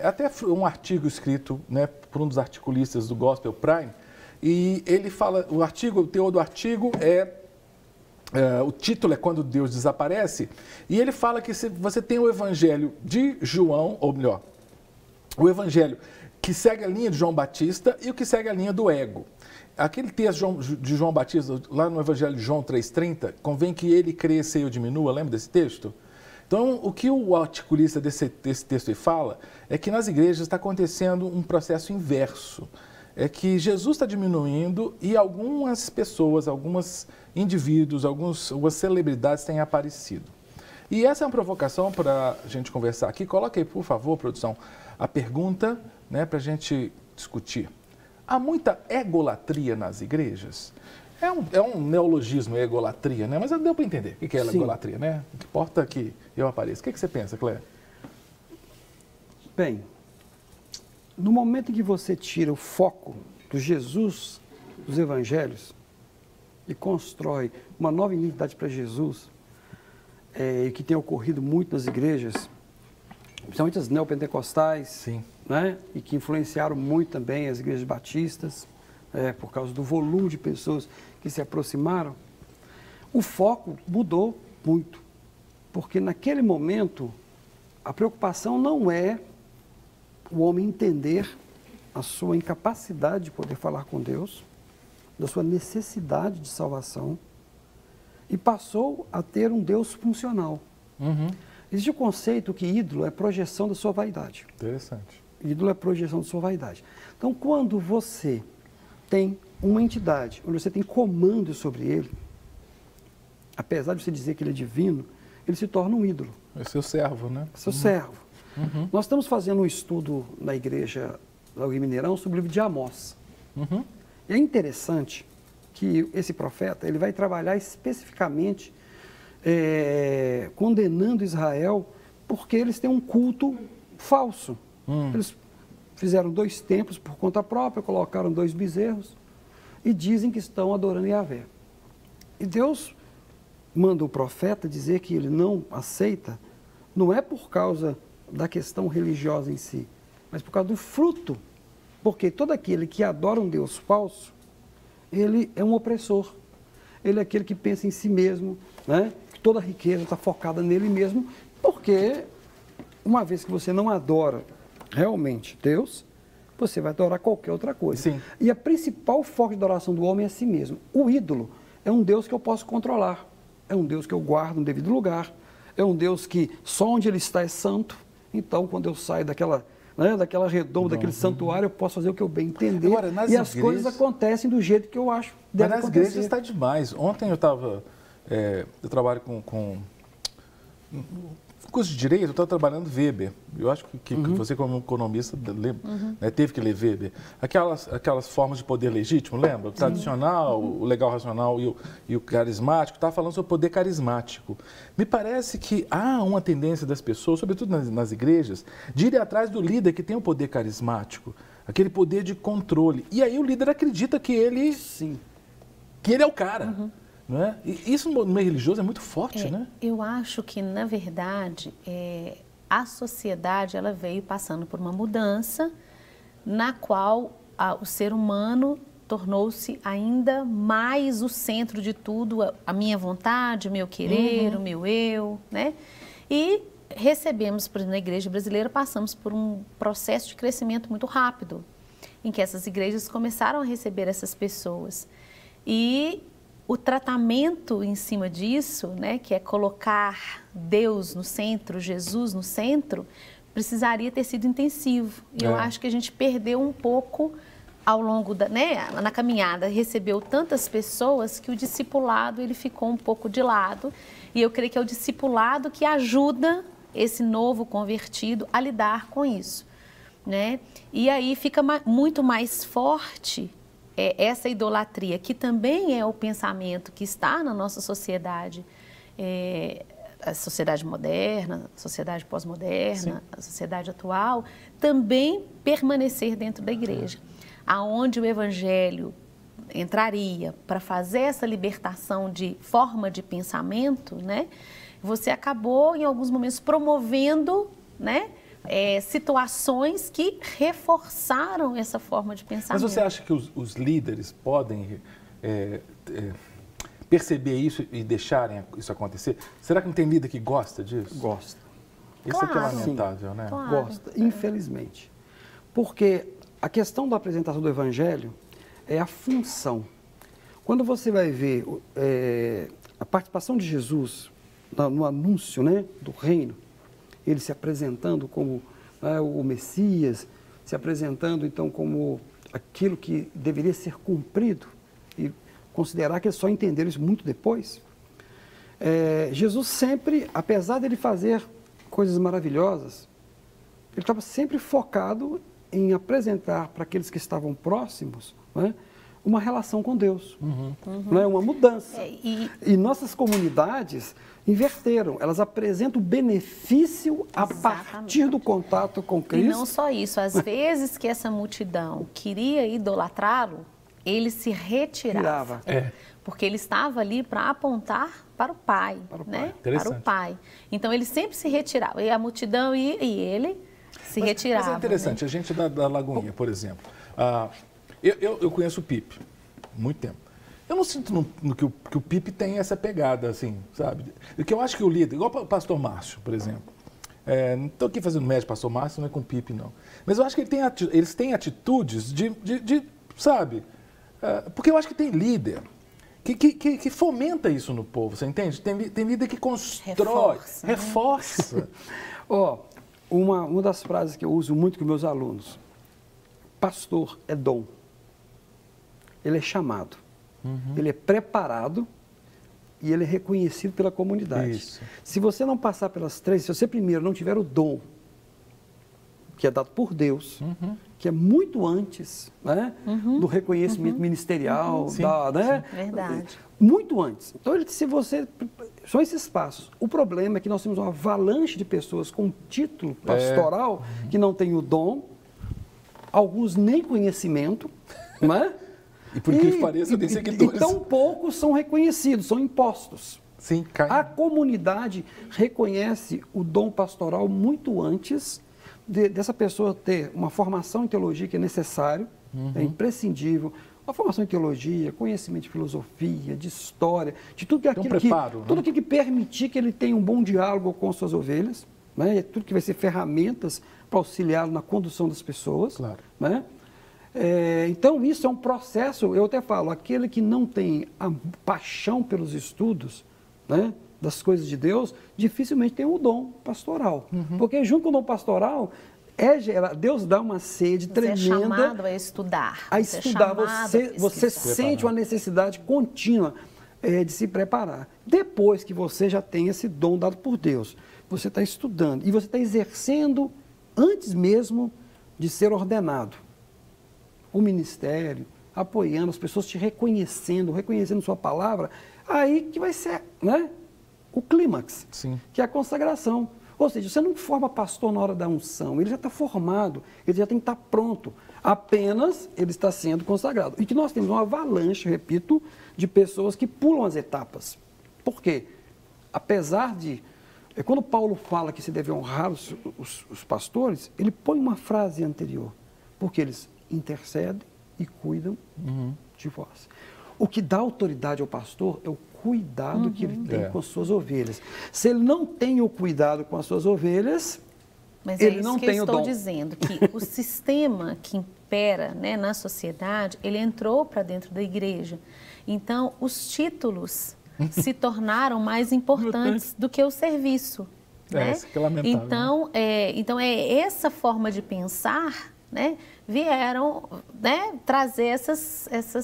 até um artigo escrito, né, por um dos articulistas do Gospel Prime, e ele fala, o teor do artigo o título é Quando Deus Desaparece, e ele fala que você tem o Evangelho de João, ou melhor, o Evangelho que segue a linha de João Batista e o que segue a linha do ego. Aquele texto de João Batista, lá no Evangelho de João 3,30, convém que ele cresça e eu diminua, lembra desse texto? Então, o que o articulista desse texto aí fala é que nas igrejas está acontecendo um processo inverso. É que Jesus está diminuindo e algumas pessoas, alguns indivíduos, algumas celebridades têm aparecido. E essa é uma provocação para a gente conversar aqui. Coloque aí, por favor, produção, a pergunta, né, para a gente discutir. Há muita egolatria nas igrejas? É um neologismo, egolatria, né? Mas deu para entender o que é egolatria, né? O que importa é que eu apareça. O que você pensa, Cléia? Bem, no momento em que você tira o foco do Jesus, dos evangelhos, e constrói uma nova identidade para Jesus, que tem ocorrido muito nas igrejas, principalmente as neopentecostais, sim, né? E que influenciaram muito também as igrejas batistas, por causa do volume de pessoas que se aproximaram, o foco mudou muito. Porque naquele momento, a preocupação não é o homem entender a sua incapacidade de poder falar com Deus, da sua necessidade de salvação, e passou a ter um Deus funcional. Uhum. Existe o conceito que ídolo é projeção da sua vaidade. Interessante. Ídolo é projeção da sua vaidade. Então, quando você tem uma entidade, onde você tem comando sobre ele, apesar de você dizer que ele é divino, ele se torna um ídolo. É seu servo, né? Seu servo. Uhum. Nós estamos fazendo um estudo na igreja da UG Mineirão sobre o livro de Amós. Uhum. E é interessante que esse profeta ele vai trabalhar especificamente condenando Israel porque eles têm um culto falso. Eles fizeram 2 templos por conta própria, colocaram 2 bezerros e dizem que estão adorando Yahvé. E Deus manda o profeta dizer que ele não aceita, não é por causa da questão religiosa em si, mas por causa do fruto. Porque todo aquele que adora um Deus falso, ele é um opressor. Ele é aquele que pensa em si mesmo, né? Que toda a riqueza está focada nele mesmo, porque uma vez que você não adora realmente Deus, você vai adorar qualquer outra coisa. Sim. E a principal foco de adoração do homem é a si mesmo. O ídolo é um Deus que eu posso controlar, é um Deus que eu guardo no devido lugar, é um Deus que só onde ele está é santo. Então, quando eu saio daquela redoma, daquele santuário, eu posso fazer o que eu bem entender. Agora, e as coisas acontecem do jeito que eu acho que deve acontecer. Mas nas igrejas está demais. Ontem eu trabalho com curso de Direito, eu estava trabalhando Weber. Eu acho que você, como economista, teve que ler Weber. Aquelas formas de poder legítimo, lembra? O tradicional, o legal racional e o carismático. Estava falando sobre o poder carismático. Me parece que há uma tendência das pessoas, sobretudo nas igrejas, de ir atrás do líder que tem o poder carismático, aquele poder de controle. E aí o líder acredita que ele é o cara. Né? E isso no meio religioso é muito forte, né? Eu acho que, na verdade, a sociedade ela veio passando por uma mudança na qual o ser humano tornou-se ainda mais o centro de tudo, a minha vontade, o meu querer, o meu eu, né? E recebemos, por exemplo, na igreja brasileira, passamos por um processo de crescimento muito rápido, em que essas igrejas começaram a receber essas pessoas. E o tratamento em cima disso, né, que é colocar Deus no centro, Jesus no centro, precisaria ter sido intensivo. E eu acho que a gente perdeu um pouco ao longo na caminhada, recebeu tantas pessoas que o discipulado ele ficou um pouco de lado. E eu creio que é o discipulado que ajuda esse novo convertido a lidar com isso, né? E aí fica muito mais forte essa idolatria, que também é o pensamento que está na nossa sociedade, a sociedade moderna, a sociedade pós-moderna, a sociedade atual, também permanecer dentro da igreja, aonde o evangelho entraria para fazer essa libertação de forma de pensamento, né? Você acabou, em alguns momentos, promovendo, né, situações que reforçaram essa forma de pensamento. Mas você acha que os líderes podem perceber isso e deixarem isso acontecer? Será que não tem líder que gosta disso? Gosta. Isso é que é Claro. lamentável, né? Claro. Gosta, infelizmente. Porque a questão da apresentação do Evangelho é a função. Quando você vai ver a participação de Jesus no anúncio, né, do reino, ele se apresentando como o Messias, se apresentando então como aquilo que deveria ser cumprido, e considerar que eles só entenderam isso muito depois. Jesus sempre, apesar dele fazer coisas maravilhosas, ele estava sempre focado em apresentar para aqueles que estavam próximos, né, uma relação com Deus, né, uma mudança. E nossas comunidades inverteram, elas apresentam o benefício a partir do contato com Cristo. E não só isso, às vezes que essa multidão queria idolatrá-lo, ele se retirava. Porque ele estava ali para apontar para o Pai, né? Para o Pai. Então ele sempre se retirava. E a multidão ia e ele se retirava. Mas é interessante, né? A gente da Lagoinha, por exemplo. Eu conheço o Pipe, muito tempo. Eu não sinto que o Pipe tem essa pegada, assim, sabe? Que eu acho que o líder, igual o pastor Márcio, por exemplo. Não estou aqui fazendo média, pastor Márcio, não é com o Pipe, não. Mas eu acho que eles têm atitudes sabe? Porque eu acho que tem líder que fomenta isso no povo, você entende? Tem líder que constrói, reforça. Uma das frases que eu uso muito com meus alunos: pastor é dom, ele é chamado, ele é preparado e ele é reconhecido pela comunidade. Isso. Se você não passar pelas três, se você primeiro não tiver o dom, que é dado por Deus, que é muito antes, né, do reconhecimento ministerial, né? Verdade. Muito antes. Então, se você... São esses passos. O problema é que nós temos uma avalanche de pessoas com título pastoral que não tem o dom, alguns nem conhecimento, né? E por que pareça, tem seguidores. E tão poucos são reconhecidos, são impostos. Sim, cai. A comunidade reconhece o dom pastoral muito antes dessa pessoa ter uma formação em teologia que é necessário, é imprescindível, uma formação em teologia, conhecimento de filosofia, de história, de tudo tudo aquilo que permitir que ele tenha um bom diálogo com suas ovelhas, né? Tudo que vai ser ferramentas para auxiliá-lo na condução das pessoas. Claro. Né? Então, isso é um processo, eu até falo, aquele que não tem a paixão pelos estudos, né, das coisas de Deus, dificilmente tem o dom pastoral. Porque junto com o dom pastoral, Deus dá uma sede tremenda. Você é chamado a estudar. Você sente uma necessidade contínua de se preparar. Depois que você já tem esse dom dado por Deus, você está estudando e você está exercendo antes mesmo de ser ordenado o ministério, apoiando as pessoas, te reconhecendo sua palavra, aí que vai ser, né, o clímax, que é a consagração. Ou seja, você não forma pastor na hora da unção, ele já está formado, ele já tem que estar pronto, apenas ele está sendo consagrado. E que nós temos uma avalanche, repito, de pessoas que pulam as etapas. Por quê? Apesar de... Quando Paulo fala que se deve honrar os pastores, ele põe uma frase anterior, porque eles intercedem e cuidam de vós. O que dá autoridade ao pastor é o cuidado que ele tem com as suas ovelhas. Se ele não tem o cuidado com as suas ovelhas, ele não tem o dom. Mas é isso que eu estou dizendo, que o sistema que impera, né, na sociedade, ele entrou para dentro da igreja. Então, os títulos se tornaram mais importantes do que o serviço. Né? Isso que é lamentável. Então, essa forma de pensar, né, vieram, né, trazer essas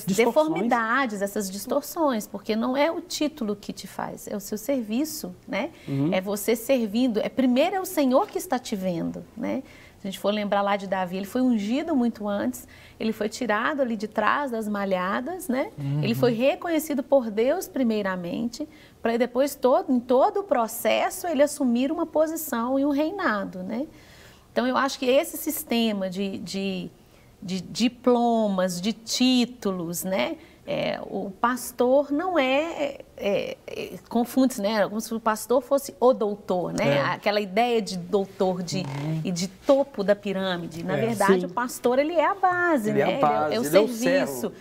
deformidades, essas distorções, porque não é o título que te faz, é o seu serviço, né? É você servindo, primeiro é o Senhor que está te vendo, né? Se a gente for lembrar lá de Davi, ele foi ungido muito antes, ele foi tirado ali de trás das malhadas, né? Ele foi reconhecido por Deus primeiramente, para depois, em todo o processo, ele assumir uma posição e um reinado, né? Então, eu acho que esse sistema de diplomas, de títulos, né, O pastor não confunde-se, né? Como se o pastor fosse o doutor, né? Aquela ideia de doutor e de topo da pirâmide. Na verdade, sim. o pastor, ele é a base, Ele né? é a base, ele é o ele é o serviço.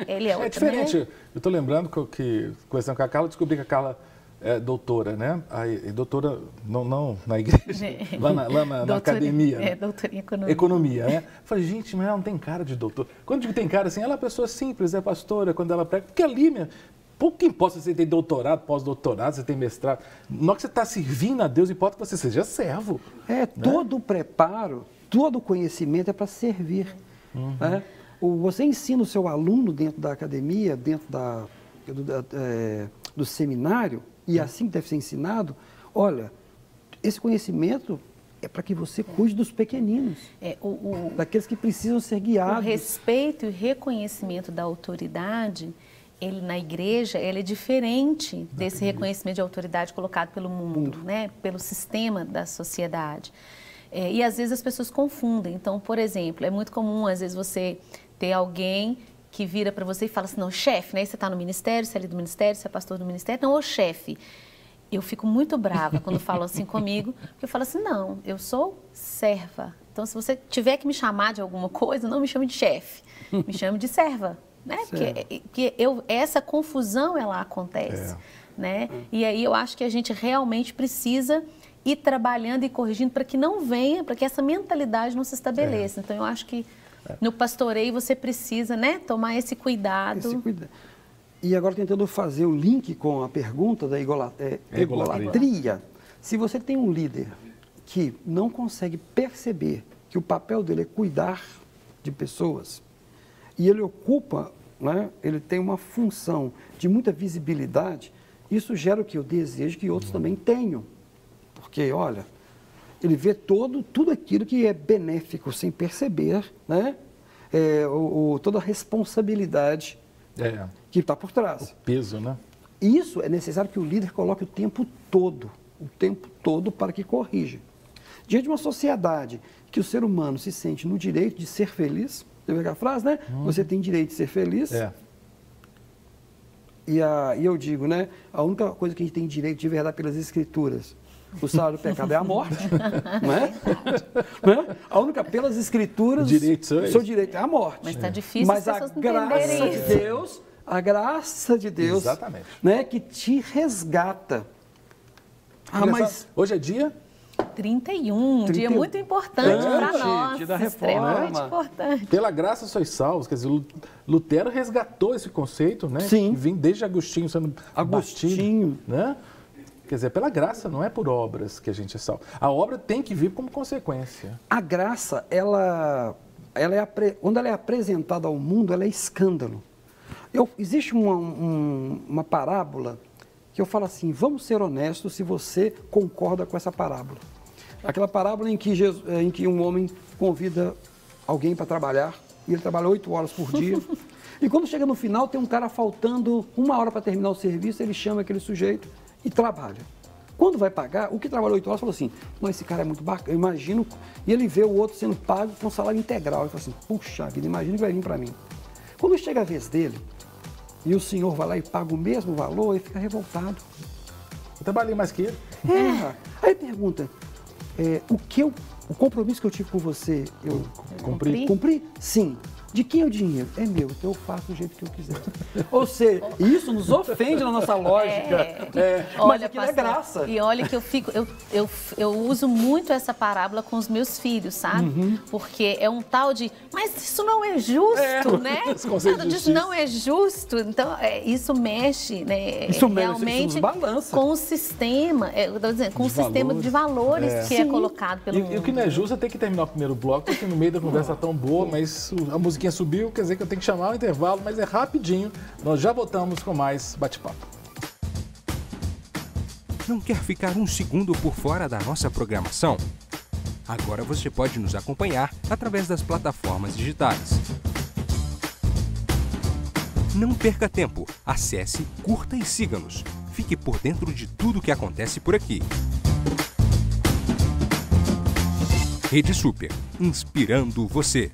Ele é o... É diferente. Né? Eu estou lembrando que, conversando com a Carla, descobri que a Carla é doutora, né? Aí, doutora, não na igreja, lá na academia. Né? Doutora em economia. Economia, né? Falei, gente, mas ela não tem cara de doutor. Quando eu digo tem cara, assim, ela é uma pessoa simples, é pastora, quando ela prega, porque ali, pouco importa se você tem doutorado, pós-doutorado, se você tem mestrado. Na hora que você está servindo a Deus, importa que você seja servo. Todo o preparo, todo o conhecimento é para servir. Né? Você ensina o seu aluno dentro da academia, dentro do seminário, e assim deve ser ensinado, olha, esse conhecimento é para que você cuide dos pequeninos, daqueles que precisam ser guiados. O respeito e o reconhecimento da autoridade, na igreja, ele é diferente desse reconhecimento de autoridade colocado pelo mundo, né? Pelo sistema da sociedade. E às vezes as pessoas confundem. Então, por exemplo, é muito comum, às vezes, você ter alguém que vira para você e fala assim, não, chefe, né? Você está no ministério, você é ali do ministério, você é pastor do ministério. Não, ô chefe. Eu fico muito brava quando falam assim comigo, porque eu falo assim, não, eu sou serva. Então, se você tiver que me chamar de alguma coisa, não me chame de chefe, me chame de serva. Né? Porque essa confusão, ela acontece. Né? E aí eu acho que a gente realmente precisa ir trabalhando e corrigindo para que não venha, para que essa mentalidade não se estabeleça. Então, eu acho que no pastoreio você precisa, né, tomar esse cuidado. E agora tentando fazer o link com a pergunta da egolatria. Se você tem um líder que não consegue perceber que o papel dele é cuidar de pessoas, e ele ocupa, né, ele tem uma função de muita visibilidade, isso gera o que eu desejo que outros também tenham. Porque, olha, ele vê tudo aquilo que é benéfico sem perceber, né? Toda a responsabilidade que está por trás. O peso, né? Isso é necessário que o líder coloque o tempo todo para que corrija. Diante de uma sociedade que o ser humano se sente no direito de ser feliz, você vê aquela frase, né? Você tem direito de ser feliz. E eu digo, né? A única coisa que a gente tem direito de verdade pelas escrituras, o salário do pecado é a morte, não é? Pelas escrituras, o seu direito é a morte. Mas está difícil. Mas a graça de Deus, exatamente, né, que te resgata. Mas hoje é dia 31, dia muito importante para nós, dia da extremamente reforma. importante. Pela graça sois salvos, quer dizer, Lutero resgatou esse conceito, né? Sim. Que vem desde Agostinho sendo batido, né? Quer dizer, pela graça, não é por obras que a gente é salvo. A obra tem que vir como consequência. A graça, quando ela é apresentada ao mundo, ela é escândalo. Existe uma parábola que eu falo assim, vamos ser honestos se você concorda com essa parábola. Aquela parábola em que um homem convida alguém para trabalhar, e ele trabalha 8 horas por dia, e quando chega no final, tem um cara faltando 1 hora para terminar o serviço, ele chama aquele sujeito e trabalha. Quando vai pagar, o que trabalhou 8 horas falou assim, não, esse cara é muito bacana, eu imagino, e ele vê o outro sendo pago com salário integral, ele fala assim, puxa vida, imagina que vai vir para mim. Quando chega a vez dele, e o senhor vai lá e paga o mesmo valor, ele fica revoltado. Eu trabalhei mais que ele. Aí pergunta, o compromisso que eu tive com você, eu cumpri? Sim. De quem é o dinheiro? É meu, então eu faço do jeito que eu quiser. Ou seja, isso nos ofende na nossa lógica. Mas Olha, aquilo é graça. E olha que eu uso muito essa parábola com os meus filhos, sabe? Porque é um tal de, mas isso não é justo, né? Nada disso não é justo. Então, isso mexe, né? Isso realmente isso balança. Com o sistema, eu tô dizendo, com o sistema de valores que é colocado pelo mundo. E o que não é justo é ter que terminar o primeiro bloco, porque no meio da conversa tão boa, mas a musiquinha subiu, quer dizer que eu tenho que chamar o intervalo, mas é rapidinho. Nós já voltamos com mais bate-papo. Não quer ficar um segundo por fora da nossa programação? Agora você pode nos acompanhar através das plataformas digitais. Não perca tempo. Acesse, curta e siga-nos. Fique por dentro de tudo o que acontece por aqui. Rede Super, inspirando você.